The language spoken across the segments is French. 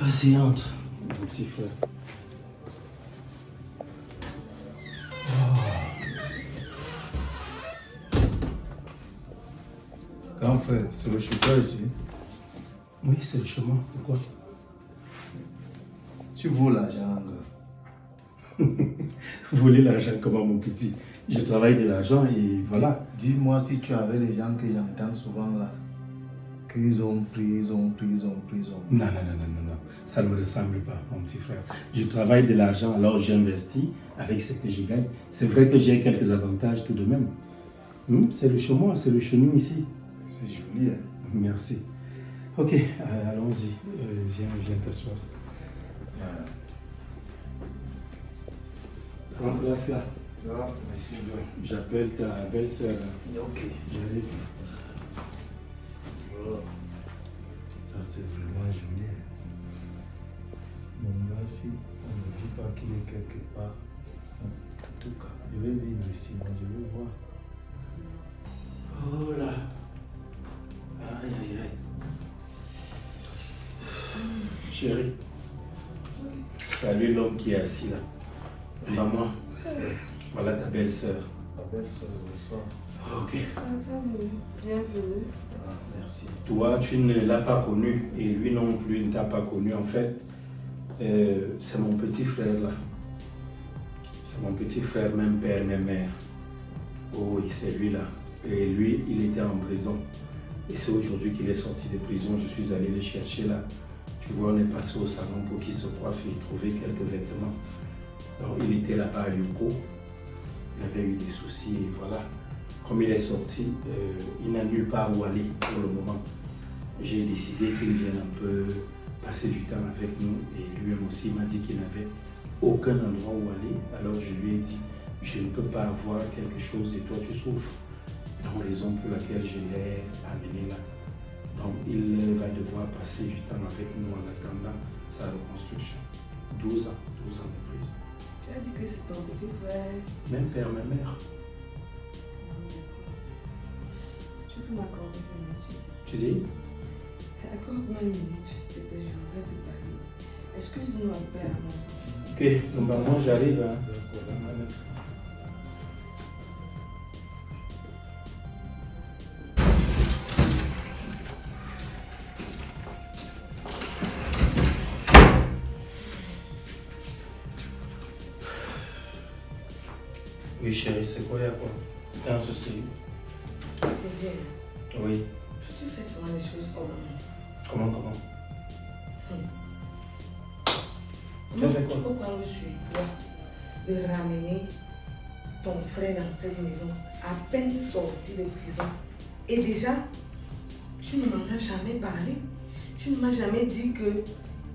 Vas-y, entre, mon petit frère. Grand frère, c'est le chauffeur ici. Oui, c'est le chemin. Pourquoi? Tu voles l'argent. Voler l'argent, comment, mon petit? Je travaille de l'argent et voilà. Dis-moi si tu avais les gens que j'entends souvent là, qu'ils ont pris, ils ont pris. Non. Ça ne me ressemble pas, mon petit frère. Je travaille de l'argent, alors j'investis avec ce que je gagne. C'est vrai que j'ai quelques avantages tout de même. C'est le chez moi, c'est le chez nous ici. C'est joli, hein? Merci. Ok, allons-y. Viens t'asseoir. Prends place là. Ah, merci bien. J'appelle ta belle-sœur. Ok. J'arrive. Oh. Ça c'est vraiment joli. Même là, si on ne dit pas qu'il est quelque part, en tout cas, je vais vivre ici, moi je veux voir. Oh là. Aïe. Chérie. Salut l'homme qui est assis là. Maman. Voilà ta belle-sœur. Ta belle-sœur, bonsoir. Ok. Bienvenue. Ah, merci. Toi, tu ne l'as pas connu et lui non plus ne t'a pas connu. En fait, c'est mon petit frère là. C'est mon petit frère, même père, même mère. Oh oui, c'est lui là. Et lui, il était en prison. Et c'est aujourd'hui qu'il est sorti de prison. Je suis allé le chercher là. Tu vois, on est passé au salon pour qu'il se coiffe et trouver quelques vêtements. Donc, il était là-bas à Yoko. Il avait eu des soucis et voilà. Comme il est sorti, il n'a nulle part où aller pour le moment. J'ai décidé qu'il vienne un peu passer du temps avec nous et lui-même aussi m'a dit qu'il n'avait aucun endroit où aller. Alors je lui ai dit, je ne peux pas avoir quelque chose et toi tu souffres. Donc raison pour laquelle je l'ai amené là. Donc il va devoir passer du temps avec nous en attendant sa reconstruction. 12 ans de prison. Tu as dit que c'est ton petit frère. Même père, même mère. Tu peux m'accorder une minute? Tu dis? Accorde-moi une minute, s'il te plaît, je voudrais te parler. Excuse-moi, père. Ok, donc moi j'arrive. Hein. Un instant. Oui chérie, c'est quoi, il y a quoi? Il y a un souci? Plaisir. Oui. Tu fais souvent les choses comment? Comment? Tu fait quoi? peux prendre sur toi de ramener ton frère dans cette maison, à peine sorti de prison. Et déjà, tu ne m'en as jamais parlé. Tu ne m'as jamais dit que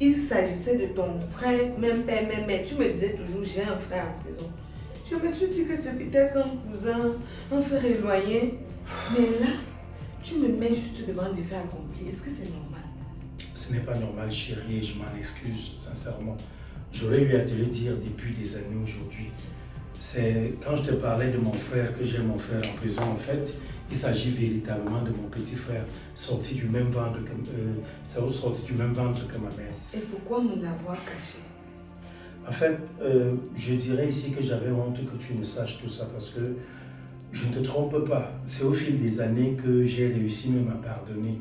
il s'agissait de ton frère, même père, même mère. Tu me disais toujours, j'ai un frère en prison. Je me suis dit que c'est peut-être un cousin, un frère éloigné. Mais là, tu me mets juste devant des faits accomplis. Est-ce que c'est normal? Ce n'est pas normal, chérie, et je m'en excuse, sincèrement. J'aurais eu à te le dire depuis des années aujourd'hui. C'est quand je te parlais de mon frère, que j'ai mon frère en prison, en fait, il s'agit véritablement de mon petit frère, sorti du même ventre que ma mère. Et pourquoi me l'avoir caché? En fait, je dirais ici que j'avais honte que tu ne saches tout ça parce que je ne te trompe pas. C'est au fil des années que j'ai réussi même à pardonner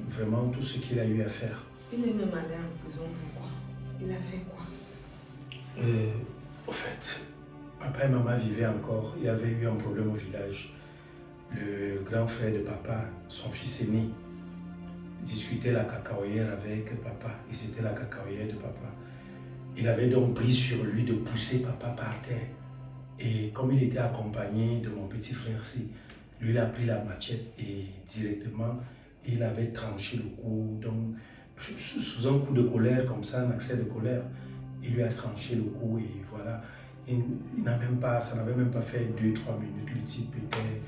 vraiment tout ce qu'il a eu à faire. Il est même allé en prison, pourquoi? Il a fait quoi? En fait, papa et maman vivaient encore. Il y avait eu un problème au village. Le grand frère de papa, son fils aîné, discutait la cacaoyère avec papa. Et c'était la cacaoyère de papa. Il avait donc pris sur lui de pousser papa par terre. Et comme il était accompagné de mon petit frère-ci, lui il a pris la machette et directement, il avait tranché le cou. Donc, sous un coup de colère, comme ça, un accès de colère, il lui a tranché le cou et voilà. Ça n'avait même pas fait 2-3 minutes. Le type était,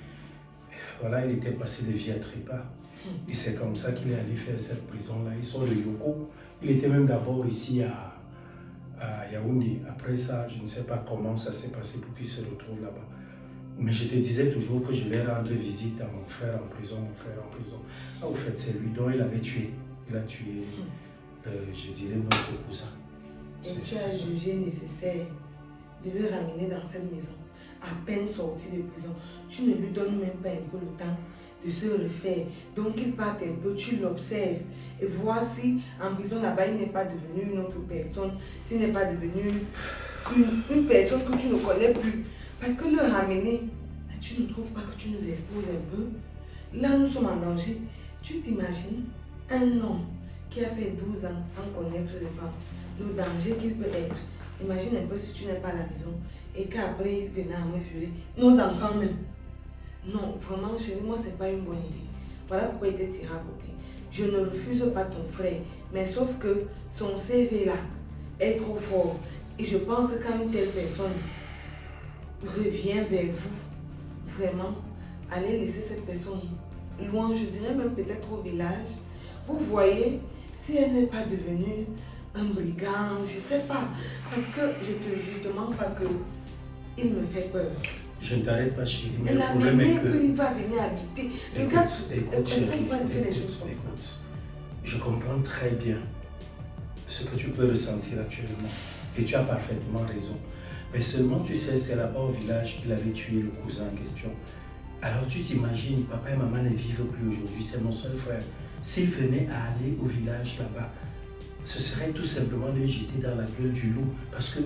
voilà, il était passé de vie à trépas. Et c'est comme ça qu'il est allé faire cette prison-là. Il sort de Yoko. Il était même d'abord ici à Yaoundé. Après ça, je ne sais pas comment ça s'est passé pour qu'il se retrouve là-bas. Mais je te disais toujours que je vais rendre visite à mon frère en prison, Ah, au fait, c'est lui dont il avait tué Il a tué, je dirais, notre cousin. Et tu as jugé nécessaire de le ramener dans cette maison, à peine sorti de prison. Tu ne lui donnes même pas un peu le temps de se refaire. Donc il parte un peu, tu l'observes et vois si en prison là-bas il n'est pas devenu une autre personne, s'il n'est pas devenu une personne que tu ne connais plus. Parce que le ramener, tu ne trouves pas que tu nous exposes un peu? Là nous sommes en danger. Tu t'imagines un homme qui a fait 12 ans sans connaître les femmes, le danger qu'il peut être. Imagine un peu si tu n'es pas à la maison et qu'après il venait à me fuir. Nos enfants même. Non, vraiment, chérie, moi, c'est pas une bonne idée. Voilà pourquoi il était tiré à côté. Je ne refuse pas ton frère, mais sauf que son CV là est trop fort. Et je pense que quand une telle personne revient vers vous, vraiment, allez laisser cette personne loin, je dirais même peut-être au village. Vous voyez, si elle n'est pas devenue un brigand, je sais pas. Parce que je te demande pas que il me fait peur. Je ne t'arrête pas, chérie, mais Elle le a problème est même que... qu'il va venir habiter. Regarde, Écoute, est-ce chérie, qu'on va faire les choses comme ça? écoute. Je comprends très bien ce que tu peux ressentir actuellement. Et tu as parfaitement raison. Mais seulement, tu sais, c'est là-bas au village qu'il avait tué le cousin en question. Alors tu t'imagines, papa et maman ne vivent plus aujourd'hui, c'est mon seul frère. S'il venait à aller au village là-bas, ce serait tout simplement de jeter dans la gueule du loup. Parce que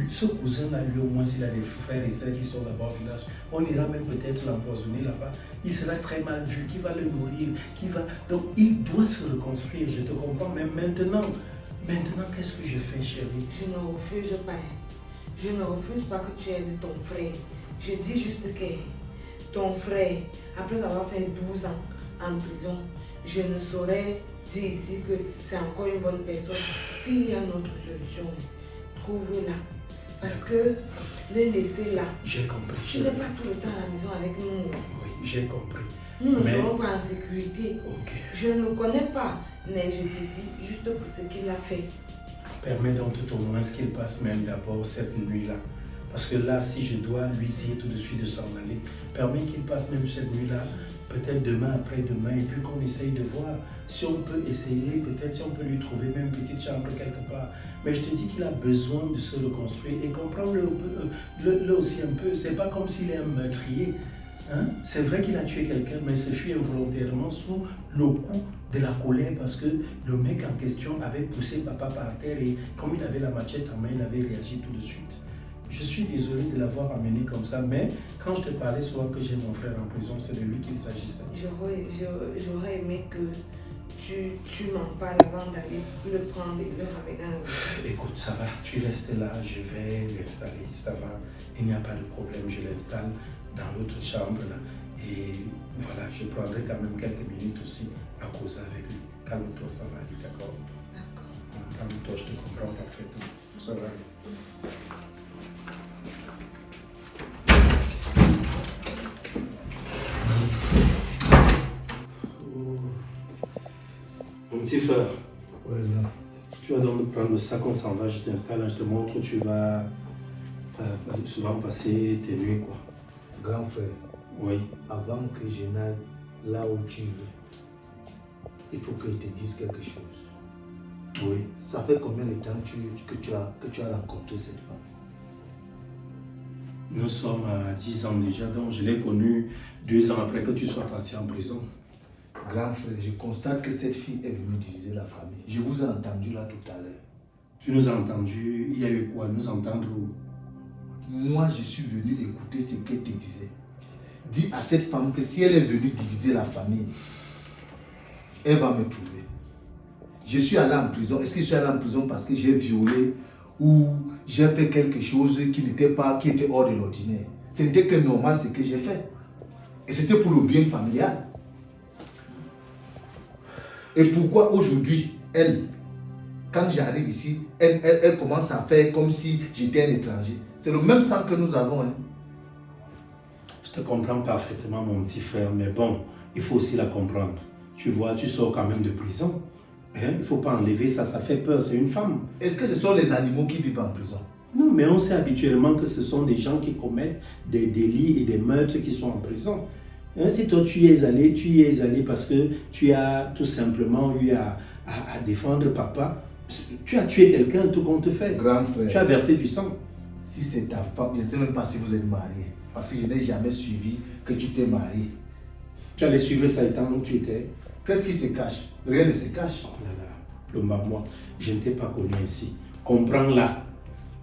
ce cousin-là, lui au moins, s'il a des frères et sœurs qui sont là-bas au village, on ira même peut-être l'empoisonner là-bas. Il sera très mal vu, qui va le nourrir, qui va... Donc il doit se reconstruire, je te comprends, mais maintenant, qu'est-ce que je fais, chérie? Je ne refuse pas. Je ne refuse pas que tu aides ton frère. Je dis juste que ton frère, après avoir fait 12 ans en prison, je ne saurais dire ici que c'est encore une bonne personne. S'il y a une autre solution, trouve-la. Parce que les laisser là, J'ai compris. tu n'es pas tout le temps à la maison avec nous. Oui, j'ai compris. Nous ne serons pas en sécurité. Ok. Je ne le connais pas, mais je te dis juste pour ce qu'il a fait. Permets donc tout au moins qu'il passe même d'abord cette nuit-là. Parce que là, si je dois lui dire tout de suite de s'en aller, permets qu'il passe même cette nuit-là, peut-être demain, après-demain, et puis qu'on essaye de voir si on peut essayer, peut-être si on peut lui trouver même une petite chambre quelque part. Mais je te dis qu'il a besoin de se reconstruire et comprendre-le aussi un peu. C'est pas comme s'il est un meurtrier. Hein? C'est vrai qu'il a tué quelqu'un, mais il se fut involontairement sous le coup de la colère parce que le mec en question avait poussé papa par terre et comme il avait la machette en main, il avait réagi tout de suite. Je suis désolé de l'avoir amené comme ça, mais quand je te parlais souvent que j'ai mon frère en prison, c'est de lui qu'il s'agissait. J'aurais aimé que tu m'en parles avant d'aller le prendre et le ramener. Écoute, ça va, tu restes là, je vais l'installer, ça va, il n'y a pas de problème, je l'installe dans l'autre chambre là. Et voilà, je prendrai quand même quelques minutes aussi à causer avec lui. Calme-toi, ça va aller, d'accord? D'accord. Calme-toi, je te comprends parfaitement. Ça va aller. Mon petit frère, Ouais, là. tu vas donc prendre le sac, on s'en va, je t'installe, je te montre où tu vas souvent passer tes nuits, quoi. Grand frère, Oui. avant que je n'aille là où tu veux, il faut que je te dise quelque chose. Oui. Ça fait combien de temps que tu as rencontré cette femme? Nous sommes à 10 ans déjà, donc je l'ai connue 2 ans après que tu sois parti en prison. Grand frère, je constate que cette fille est venue diviser la famille. Je vous ai entendu là tout à l'heure. Tu nous as entendu, il y a eu quoi? Nous entendre où? Moi, je suis venu écouter ce qu'elle te disait. Dis à cette femme que si elle est venue diviser la famille, elle va me trouver. Je suis allé en prison. Est-ce que je suis allé en prison parce que j'ai violé ou j'ai fait quelque chose qui était hors de l'ordinaire? Ce n'était que normal ce que j'ai fait. Et c'était pour le bien familial. Et pourquoi aujourd'hui, elle, quand j'arrive ici, elle commence à faire comme si j'étais un étranger? C'est le même sang que nous avons. Hein. Je te comprends parfaitement, mon petit frère, mais bon, il faut aussi la comprendre. Tu vois, tu sors quand même de prison. Hein? Il ne faut pas enlever ça, ça fait peur, c'est une femme. Est-ce que ce sont les animaux qui vivent en prison? Non, mais on sait habituellement que ce sont des gens qui commettent des délits et des meurtres qui sont en prison. Hein? Si toi tu y es allé parce que tu as tout simplement eu à à défendre papa. Tu as tué quelqu'un, tout compte fait. Grand frère. Tu as versé du sang. Si c'est ta femme, je ne sais même pas si vous êtes mariés. Parce que je n'ai jamais suivi que tu t'es marié. Tu allais suivre ça étant où tu étais. Qu'est-ce qui se cache? Rien ne se cache. Oh là là, Lomba, moi, je ne t'ai pas connu ainsi. Comprends-la.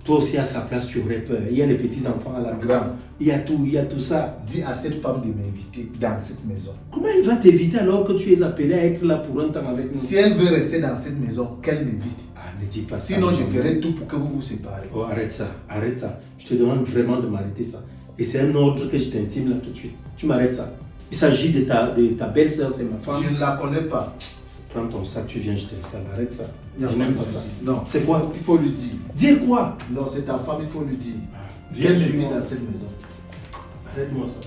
Toi aussi à sa place, tu aurais peur. Il y a les petits-enfants à la maison. Grand. Il y a tout ça. Dis à cette femme de m'inviter dans cette maison. Comment elle va t'éviter alors que tu es appelé à être là pour un temps avec nous? Si elle veut rester dans cette maison, qu'elle m'évite. Ah, ne dis pas ça. Sinon, je ferai tout pour que vous vous séparez. Oh, arrête ça, arrête ça. Je te demande vraiment de m'arrêter ça. Et c'est un ordre que je t'intime là tout de suite. Tu m'arrêtes ça. Il s'agit de ta belle-sœur, c'est ma femme. Je ne la connais pas. Prends ton sac, tu viens, je t'installe. Arrête ça. Il y a Je n'aime pas ça. Non. C'est quoi? Il faut lui dire. Dire quoi? Non, c'est ta femme, il faut lui dire. Viens Qu'elle sur m'invite moi. dans cette maison. Arrête-moi ça.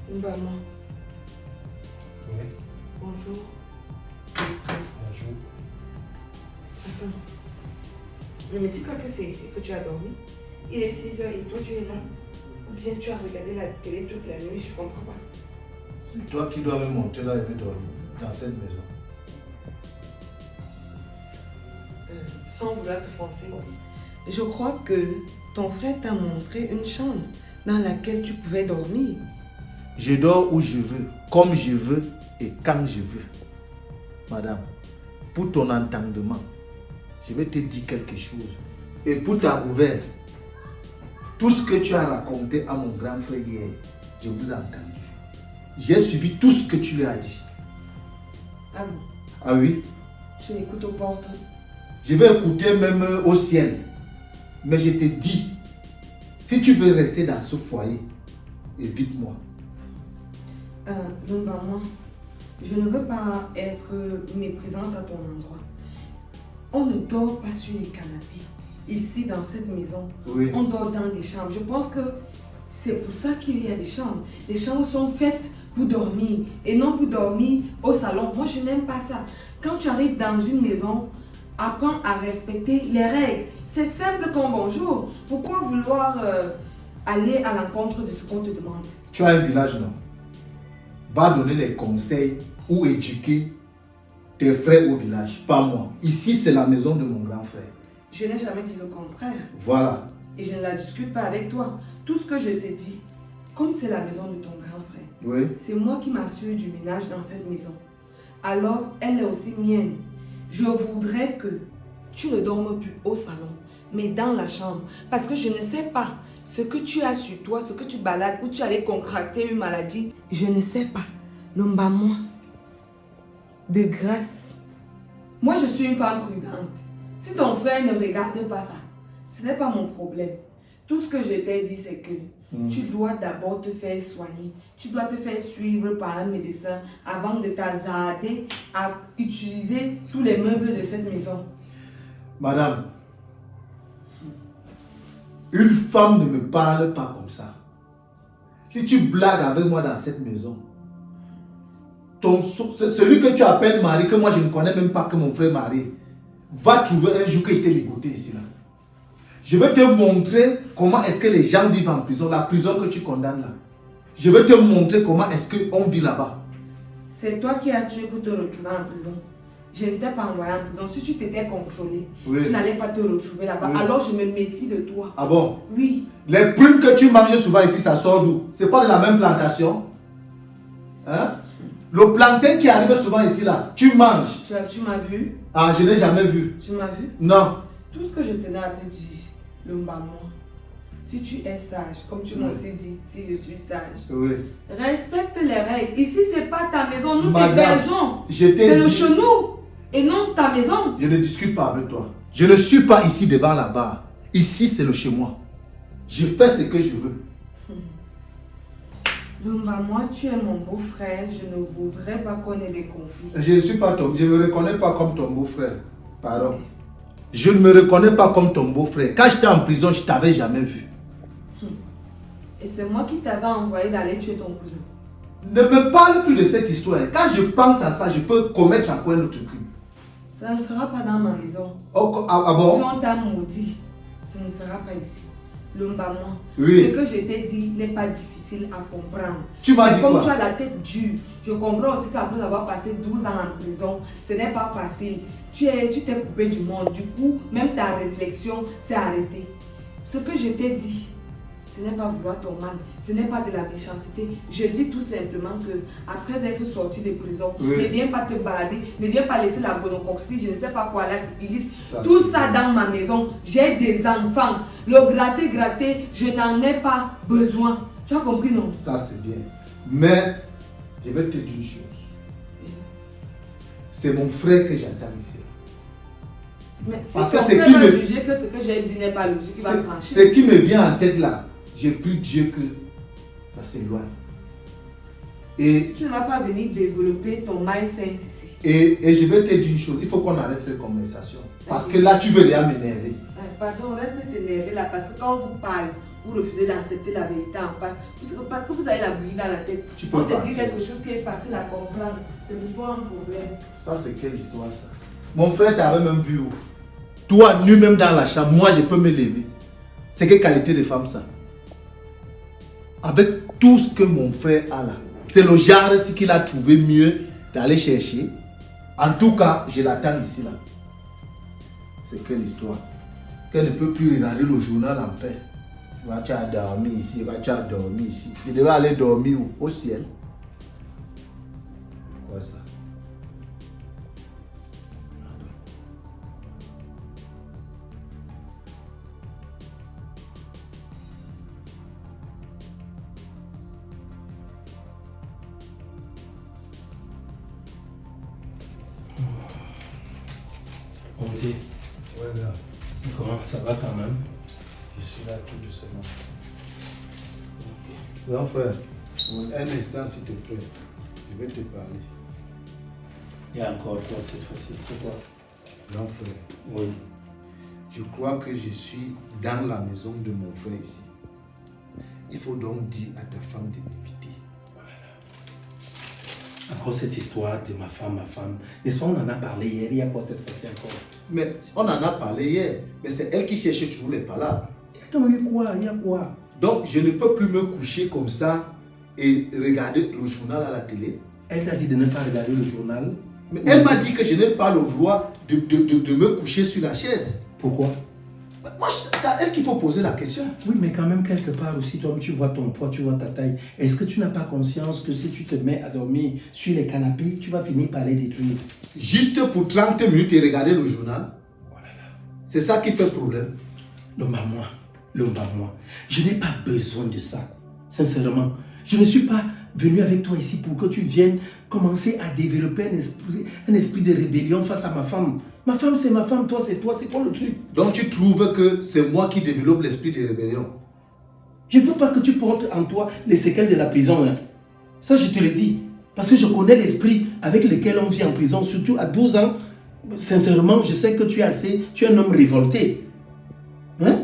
Maman, Oui, bonjour. bonjour. Attends. Ne me dis pas que c'est ici que tu as dormi. Il est 6 heures et toi tu es là. Ou bien tu as regardé la télé toute la nuit, je comprends pas. C'est toi qui dois me montrer là et me dormir dans cette maison. Sans vouloir te forcer. Je crois que ton frère t'a montré une chambre dans laquelle tu pouvais dormir. Je dors où je veux, comme je veux et quand je veux. Madame, pour ton entendement, je vais te dire quelque chose. Et pour ta ouverte, tout ce que tu as raconté à mon grand frère hier, je vous ai entendu. J'ai suivi tout ce que tu lui as dit. Ah bon? Ah oui? Tu écoutes aux portes. Je vais écouter même au ciel. Mais je te dis, si tu veux rester dans ce foyer, évite-moi. Lumba, moi, je ne veux pas être méprisante à ton endroit. On ne dort pas sur les canapés. Ici, dans cette maison, Oui. on dort dans des chambres. Je pense que c'est pour ça qu'il y a des chambres. Les chambres sont faites pour dormir et non pour dormir au salon. Moi, je n'aime pas ça. Quand tu arrives dans une maison, apprends à respecter les règles. C'est simple comme bonjour. Pourquoi vouloir aller à l'encontre de ce qu'on te demande? Tu as un village, non? Va donner les conseils ou éduquer tes frères au village, pas moi. Ici, c'est la maison de mon grand frère. Je n'ai jamais dit le contraire. Voilà. Et je ne la discute pas avec toi. Tout ce que je t'ai dit, comme c'est la maison de ton grand frère, Oui. c'est moi qui m'assure du ménage dans cette maison. Alors, elle est aussi mienne. Je voudrais que tu ne dormes plus au salon, mais dans la chambre. Parce que je ne sais pas ce que tu as sur toi, ce que tu balades, ou tu allais contracter une maladie. Je ne sais pas. Lumba, moi, de grâce. Moi, je suis une femme prudente. Si ton frère ne regarde pas ça, ce n'est pas mon problème. Tout ce que je t'ai dit, c'est que tu dois d'abord te faire soigner. Tu dois te faire suivre par un médecin avant de t'hasarder à utiliser tous les meubles de cette maison. Madame, une femme ne me parle pas comme ça. Si tu blagues avec moi dans cette maison, celui que tu appelles mari, que moi je ne connais même pas que mon frère mari, va trouver un jour que je t'ai ligoté ici là. Je vais te montrer comment est-ce que les gens vivent en prison, la prison que tu condamnes là. Je vais te montrer comment est-ce qu'on vit là-bas. C'est toi qui as tué pour te retrouver en prison. Je ne t'ai pas envoyé en prison. Si tu t'étais contrôlé, Oui. tu n'allais pas te retrouver là-bas. Oui. Alors je me méfie de toi. Ah bon? Oui. Les prunes que tu manges souvent ici, ça sort d'où? C'est pas de la même plantation? Hein? Le plantain qui arrive souvent ici là, tu manges. Tu m'as vu? Ah, je n'ai jamais vu. Tu m'as vu? Non. Tout ce que je tenais à te dire, Lumba, moi, si tu es sage, comme tu m'as aussi dit, si je suis sage, Oui. respecte les règles. Ici, c'est pas ta maison, nous Madame, t'hébergeons. je t'ai C'est le dit- chez nous et non ta maison. Je ne discute pas avec toi. Je ne suis pas ici devant la barre. Ici, c'est le chez moi. Je fais ce que je veux. Lumba, moi, tu es mon beau-frère. Je ne voudrais pas qu'on ait des conflits. Je ne suis pas ton... Je ne me reconnais pas comme ton beau-frère. Pardon. Je ne me reconnais pas comme ton beau-frère. Quand j'étais en prison, je ne t'avais jamais vu. c'est moi qui t'avais envoyé d'aller tuer ton cousin. Ne me parle plus de cette histoire. Quand je pense à ça, je peux commettre encore un autre crime. Ça ne sera pas dans ma maison. Oh, ah bon? Si on t'a maudit, ça ne sera pas ici. L'Ombamoi. Oui. Ce que je t'ai dit n'est pas difficile à comprendre. Tu m'as dit comme quoi? tu as la tête dure, je comprends aussi qu'après avoir passé 12 ans en prison, ce n'est pas facile. Tu t'es coupé du monde. Du coup, même ta réflexion s'est arrêtée. Ce que je t'ai dit, ce n'est pas vouloir ton mal, ce n'est pas de la méchanceté. Je dis tout simplement que après être sorti de prison, oui. Ne viens pas te balader, ne viens pas laisser la gonocoxie, je ne sais pas quoi, la syphilis, tout ça dans ma maison. J'ai des enfants. Le gratter, je n'en ai pas besoin. Tu as compris, non? Ça c'est bien. Mais je vais te dire une chose. C'est mon frère que j'attends ici. Mais si Parce ton que c'est frère qui va me... juger que ce que j'ai dit n'est pas logique, il va trancher. Ce qui me vient en tête là, j'ai pris Dieu que ça s'éloigne. Et tu ne vas pas venir développer ton mindset ici. Et je vais te dire une chose, il faut qu'on arrête cette conversation. Parce que là, tu veux déjà m'énerver. Pardon, reste t'énerver là, parce que quand on vous parle, vous refusez d'accepter la vérité en face. Parce que vous avez la bouillie dans la tête. On te dit quelque chose qui est facile à comprendre. C'est pour toi un problème. Ça, c'est quelle histoire ça? Mon frère t'avait même vu où? Toi, nu même dans la chambre, moi, je peux me lever. C'est quelle qualité de femme ça? Avec tout ce que mon frère a là, c'est le genre ce qu'il a trouvé mieux d'aller chercher. En tout cas, je l'attends ici là. C'est quelle histoire? Qu'elle ne peut plus regarder le journal en paix. Tu as dormi ici, tu as dormi ici. Je devais aller dormir où? Au ciel. Quoi ça? On dit. Ouais, là. Comment ça va quand même? Je suis là tout doucement. Grand frère, un instant s'il te plaît. Je vais te parler. Il y a encore quoi cette fois-ci? C'est quoi? Grand frère. Oui. Je crois que je suis dans la maison de mon frère ici. Il faut donc dire à ta femme de m'éviter. Encore cette histoire de ma femme. N'est-ce pas, on en a parlé hier, il y a quoi cette fois-ci encore? Mais on en a parlé hier. Mais c'est elle qui cherche toujours les palabres. Il y a quoi? Donc je ne peux plus me coucher comme ça et regarder le journal à la télé. Elle t'a dit de ne pas regarder le journal? Mais elle m'a dit que je n'ai pas le droit de me coucher sur la chaise. Pourquoi? Moi, c'est à elle qu'il faut poser la question. Oui, mais quand même, quelque part aussi, toi, tu vois ton poids, tu vois ta taille. Est-ce que tu n'as pas conscience que si tu te mets à dormir sur les canapés, tu vas finir par les détruire? Juste pour 30 minutes et regarder le journal. C'est ça qui fait problème. L'homme à moi, je n'ai pas besoin de ça. Sincèrement, je ne suis pas venu avec toi ici pour que tu viennes commencer à développer un esprit de rébellion face à ma femme. Ma femme, c'est ma femme, toi, c'est quoi le truc? Donc tu trouves que c'est moi qui développe l'esprit de rébellion? Je ne veux pas que tu portes en toi les séquelles de la prison. Hein. Ça, je te le dis. Parce que je connais l'esprit avec lequel on vit en prison, surtout à 12 ans. Sincèrement, je sais que tu es un homme révolté. Hein?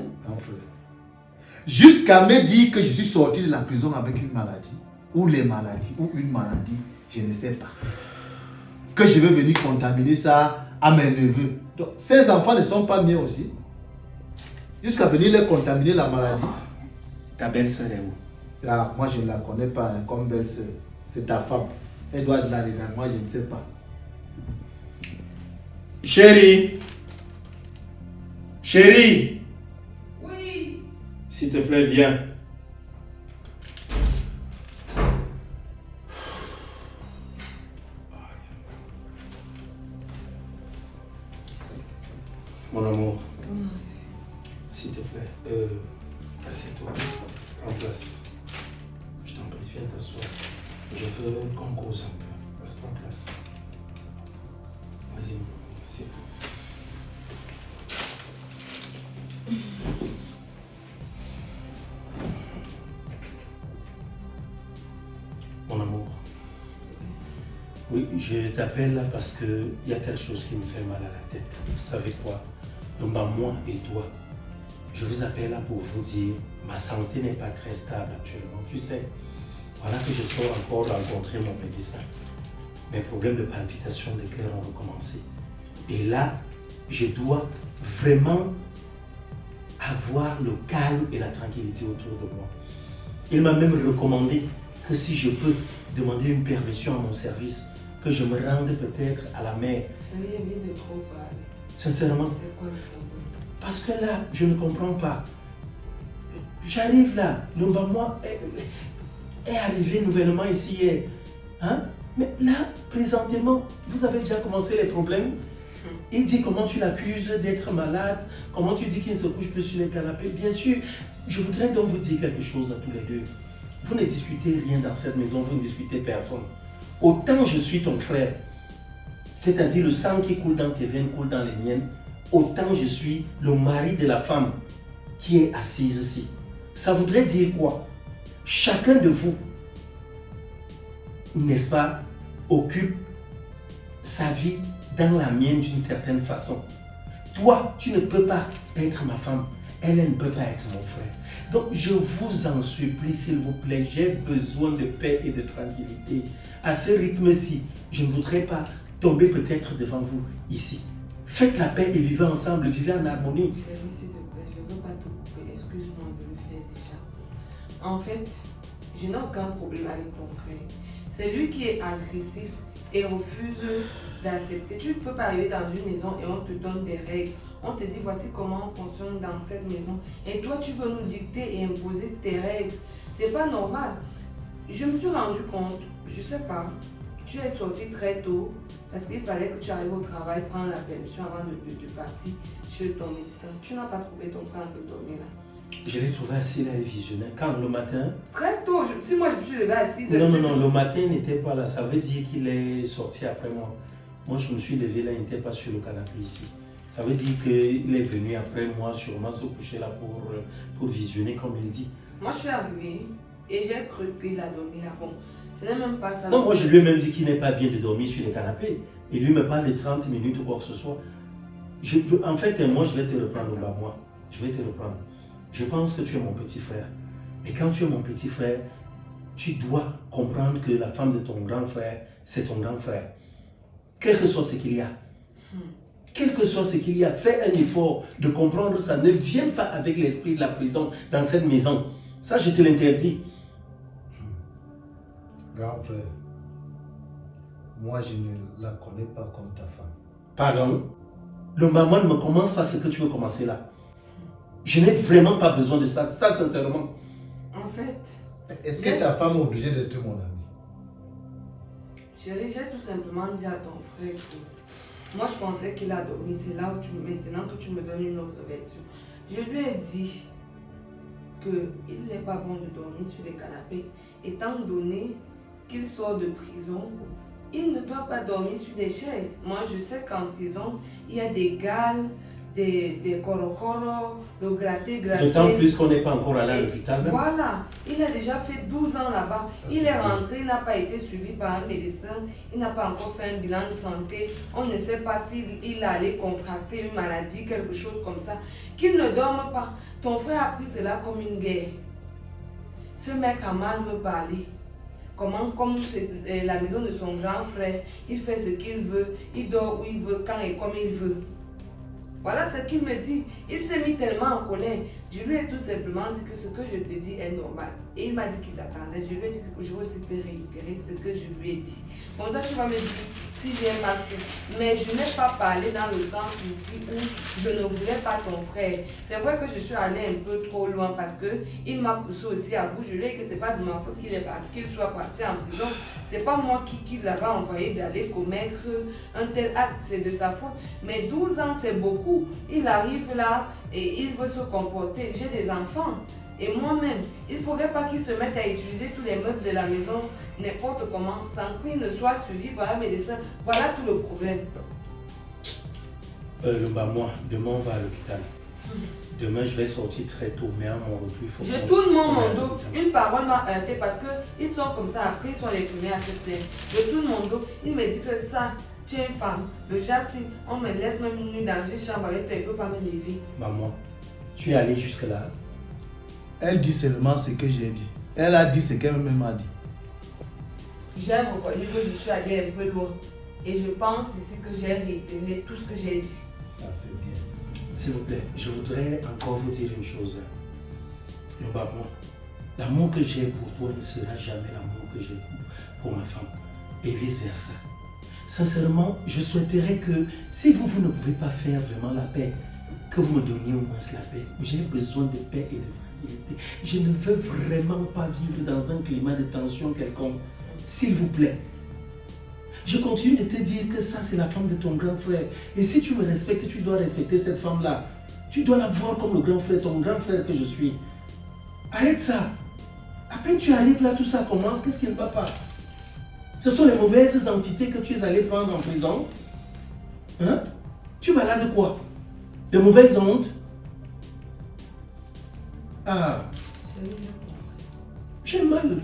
Jusqu'à me dire que je suis sorti de la prison avec une maladie, ou les maladies, ou une maladie, je ne sais pas. Que je vais venir contaminer ça à mes neveux. Donc, ces enfants ne sont pas miens aussi. Jusqu'à venir les contaminer la maladie. Ta belle-sœur est où? Ah, moi, je ne la connais pas hein, comme belle-sœur. C'est ta femme. Elle doit être là, moi, je ne sais pas. Chérie! Oui. S'il te plaît, viens. Mon amour, s'il te plaît, assieds-toi, prends place. Je t'en prie, viens t'asseoir. Je veux qu'on cause un peu. Prends place. Vas-y, assieds-toi. Mon amour, oui, je t'appelle là parce qu'il y a quelque chose qui me fait mal à la tête. Vous savez quoi? Donc, moi et toi, je vous appelle là pour vous dire, ma santé n'est pas très stable actuellement. Tu sais, voilà que je sors encore rencontrer mon médecin. Mes problèmes de palpitation de cœur ont recommencé. Et là, je dois vraiment avoir le calme et la tranquillité autour de moi. Il m'a même recommandé que si je peux demander une permission à mon service, que je me rende peut-être à la mer. J'ai envie de trop parler. Sincèrement. C'est quoi le problème? Parce que là, je ne comprends pas. J'arrive là, le Mbamwa est arrivé nouvellement ici hier. Hein? Mais là, présentement, vous avez déjà commencé les problèmes. Il dit comment tu l'accuses d'être malade, comment tu dis qu'il ne se couche plus sur les canapés. Bien sûr, je voudrais donc vous dire quelque chose à tous les deux. Vous ne discutez rien dans cette maison, vous ne discutez personne. Autant je suis ton frère, c'est-à-dire le sang qui coule dans tes veines coule dans les miennes, autant je suis le mari de la femme qui est assise ici. Ça voudrait dire quoi? Chacun de vous, n'est-ce pas, occupe sa vie dans la mienne d'une certaine façon. Toi, tu ne peux pas être ma femme. Elle ne peut pas être mon frère. Donc, je vous en supplie, s'il vous plaît, j'ai besoin de paix et de tranquillité. À ce rythme-ci, je ne voudrais pas tomber peut-être devant vous ici. Faites la paix et vivez ensemble, vivez en harmonie. Chérie, s'il te plaît, je ne veux pas te couper. Excuse-moi de le faire déjà. En fait, je n'ai aucun problème avec ton frère. C'est lui qui est agressif et refuse d'accepter. Tu ne peux pas arriver dans une maison et on te donne des règles. On te dit voici comment on fonctionne dans cette maison. Et toi, tu veux nous dicter et imposer tes règles. C'est pas normal. Je me suis rendu compte, je sais pas, tu es sorti très tôt parce qu'il fallait que tu arrives au travail, prendre la permission avant de partir chez ton médecin. Tu n'as pas trouvé ton frère de dormir là. Je l'ai trouvé assis là et visionnaire. Quand le matin... Très tôt, si moi je me suis levé à 6 heures. Non, le matin il n'était pas là. Ça veut dire qu'il est sorti après moi. Moi je me suis levé là, il n'était pas sur le canapé ici. Ça veut dire qu'il est venu après moi sûrement se coucher là pour visionner comme il dit. Moi je suis arrivée et j'ai cru qu'il a dormi là. Bon, ce n'est même pas ça. Non, moi je lui ai même dit qu'il n'est pas bien de dormir sur les canapés. Et lui me parle de 30 minutes ou quoi que ce soit. En fait, moi je vais te reprendre au bas, moi. Je vais te reprendre. Je pense que tu es mon petit frère. Et quand tu es mon petit frère, tu dois comprendre que la femme de ton grand frère, c'est ton grand frère. Quel que soit ce qu'il y a. Quel que soit ce qu'il y a, fais un effort de comprendre ça. Ne viens pas avec l'esprit de la prison dans cette maison. Ça, je te l'interdis. Grand frère, moi je ne la connais pas comme ta femme. Pardon? Le maman ne me commence pas ce que tu veux commencer là. Je n'ai vraiment pas besoin de ça, sincèrement. En fait... Est-ce que ta femme est obligée d'être mon amie? Chérie, j'ai tout simplement dit à ton frère que moi je pensais qu'il a dormi. C'est là où maintenant que tu me donnes une autre version. Je lui ai dit qu'il n'est pas bon de dormir sur les canapés. Étant donné qu'il sort de prison, il ne doit pas dormir sur des chaises. Moi je sais qu'en prison, il y a des gales, des corocoro, le gratter. D'autant plus qu'on n'est pas encore allé à l'hôpital. Voilà, il a déjà fait 12 ans là-bas. Il est rentré, il n'a pas été suivi par un médecin, il n'a pas encore fait un bilan de santé. On ne sait pas s'il allait contracter une maladie, quelque chose comme ça. Qu'il ne dorme pas. Ton frère a pris cela comme une guerre. Ce mec a mal me parler. Comme c'est la maison de son grand frère, il fait ce qu'il veut, il dort où il veut, quand et comme il veut. Voilà ce qu'il me dit. Il s'est mis tellement en colère. Je lui ai tout simplement dit que ce que je te dis est normal. Et il m'a dit qu'il attendait. Je lui ai dit que je veux aussi te réitérer ce que je lui ai dit. Comme ça, tu vas me dire si j'ai mal fait. Mais je n'ai pas parlé dans le sens ici où je ne voulais pas ton frère. C'est vrai que je suis allée un peu trop loin parce qu'il m'a poussé aussi à bout. Je lui ai dit que ce n'est pas de ma faute qu'il soit parti en prison. Ce n'est pas moi qui l'avais envoyé d'aller commettre un tel acte. C'est de sa faute. Mais 12 ans, c'est beaucoup. Il arrive là et il veut se comporter. J'ai des enfants. Et moi-même, il ne faudrait pas qu'il se mette à utiliser tous les meubles de la maison n'importe comment, sans qu'il ne soit suivi par un médecin. Voilà tout le problème. Moi, demain on va à l'hôpital. Demain je vais sortir très tôt, mais à mon retour il faut... Je tourne mon dos. Une parole m'a heurté parce qu'ils sont comme ça, après ils sont les premiers à se plaindre. Je tourne mon dos, il me dit que ça, tu es une femme. Le si on me laisse même une nuit dans une chambre avec toi, il ne peut pas me lever. Maman, Tu es allé jusque-là. Elle dit seulement ce que j'ai dit. Elle a dit ce qu'elle-même a dit. J'ai reconnu que je suis allée un peu loin. Et je pense ici que j'ai réitéré tout ce que j'ai dit. Ah, c'est bien. S'il vous plaît, je voudrais encore vous dire une chose. Moi, l'amour que j'ai pour toi ne sera jamais l'amour que j'ai pour ma femme. Et vice-versa. Sincèrement, je souhaiterais que si vous ne pouvez pas faire vraiment la paix, que vous me donniez au moins la paix. J'ai besoin de paix et de tranquillité. Je ne veux vraiment pas vivre dans un climat de tension quelconque. S'il vous plaît. Je continue de te dire que ça, c'est la femme de ton grand frère. Et si tu me respectes, tu dois respecter cette femme-là. Tu dois la voir comme le grand frère, ton grand frère que je suis. Arrête ça. À peine tu arrives là, tout ça commence. Qu'est-ce qui ne va pas? Ce sont les mauvaises entités que tu es allé prendre en prison. Hein? Tu balades quoi? De mauvaises ondes? Ah. J'ai mal.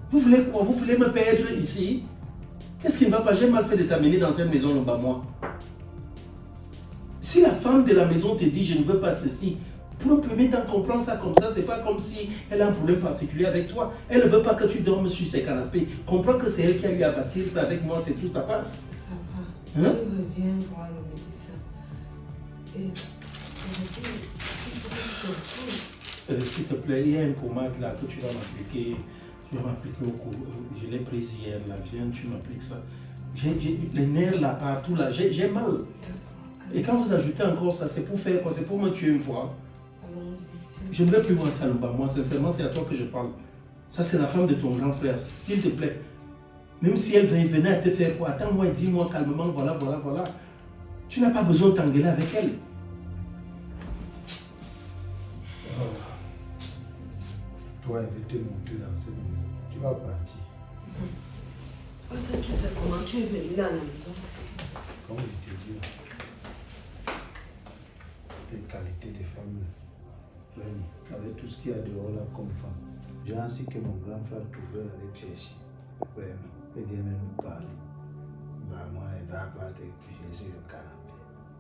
Vous voulez quoi? Vous voulez me perdre ici? Qu'est-ce qui ne va pas? J'ai mal fait de t'amener dans cette maison là-bas, moi. Si la femme de la maison te dit je ne veux pas ceci, pour le premier temps, comprends ça comme ça, c'est pas comme si elle a un problème particulier avec toi. Elle ne veut pas que tu dormes sur ses canapés. Comprends que c'est elle qui a eu à bâtir ça avec moi, c'est tout, ça passe. Ça va. Hein? Je reviens voir le médecin. Et s'il te plaît, il y a une pommade là que tu vas m'appliquer. Tu vas m'appliquer au cou. Je l'ai prise hier là. Viens, tu m'appliques ça. J'ai les nerfs là, partout là. J'ai mal. Et quand vous ajoutez encore ça, c'est pour faire quoi? C'est pour me tuer une fois. Je ne veux plus voir ça là-bas. Moi, sincèrement, c'est à toi que je parle. Ça, c'est la femme de ton grand frère. S'il te plaît. Même si elle venait à te faire quoi, attends-moi et dis-moi calmement, voilà. Tu n'as pas besoin de t'engueuler avec elle. Toi, elle veut te montrer dans cette maison. Tu vas partir. Ça, tu sais comment tu es venu dans la maison aussi. Comme je te dis, les qualités des femmes, vraiment, avec tout ce qu'il y a dehors là comme femme. J'ai ainsi que mon grand frère trouvait aller chercher. Vraiment, il vient même me parler. Bah, moi, il doit pas se coucher sur le canapé.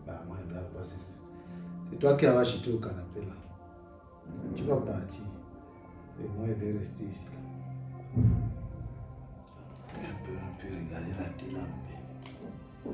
Bah, moi, il doit pas se... C'est toi qui as acheté au canapé là. Tu vas partir. Et moi, je vais rester ici. Un peu regarder la télé un peu.